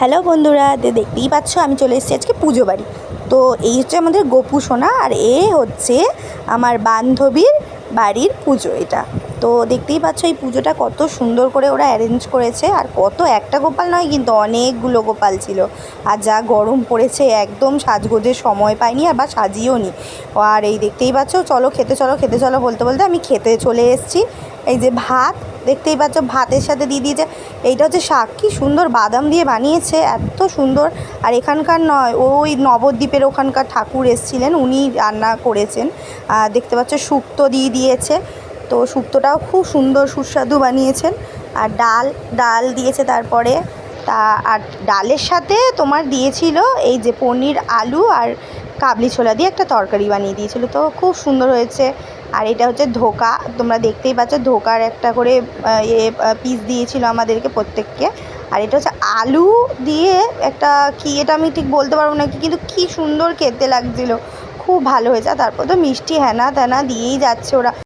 Hello বন্ধুরা, দেখতেই পাচ্ছ আমি চলে এসেছি আজকে পুজো বাড়ি। তো এই হচ্ছে আমাদের গোপু সোনা, আর হচ্ছে আমার বান্ধবীর বাড়ির পুজো এটা। তো দেখতেই পাচ্ছ এই পুজোটা কত সুন্দর করে ওরা অ্যারেঞ্জ করেছে, আর কত একটা গোপাল নয় কিন্তু অনেকগুলো গোপাল ছিল। আর যা গরম পড়েছে একদম সাজগোজের সময় পাইনি, আর বা সাজিয়েও নি। আর এই দেখতেই পাচ্ছ, চলো খেতে চলো খেতে চলো বলতে বলতে আমি খেতে চলে এসেছি। এই যে ভাত দেখতেই পাচ্ছ, ভাতের সাথে দিয়ে দিয়েছে এইটা হচ্ছে শাক। কি সুন্দর বাদাম দিয়ে বানিয়েছে, এত সুন্দর। আর এখানকার নয়, ওই নবদ্বীপের ওখানকার ঠাকুর এসেছিলেন, উনি রান্না করেছেন। দেখতে পাচ্ছ শুক্তো দিয়ে দিয়েছে, তো শুক্তোটাও খুব সুন্দর সুস্বাদু বানিয়েছেন। আর ডাল ডাল দিয়েছে তারপরে আর ডালের সাথে তোমার দিয়েছিল এই যে পনির আলু আর কাবলি ছোলা দিয়ে একটা তরকারি বানিয়ে দিয়েছিল, তো খুব সুন্দর হয়েছে। আর এটা হচ্ছে ধোকা, তোমরা দেখতেই পাচ্ছ ধোকার একটা করে পিস দিয়েছিল আমাদেরকে প্রত্যেককে। আর এটা হচ্ছে আলু দিয়ে একটা কি, এটা আমি ঠিক বলতে পারবো না কি, কিন্তু কি সুন্দর খেতে লাগছিলো, খুব ভালো হয়েছে। আর তারপর তো মিষ্টি হ্যানা ত্যানা দিয়েই যাচ্ছে ওরা।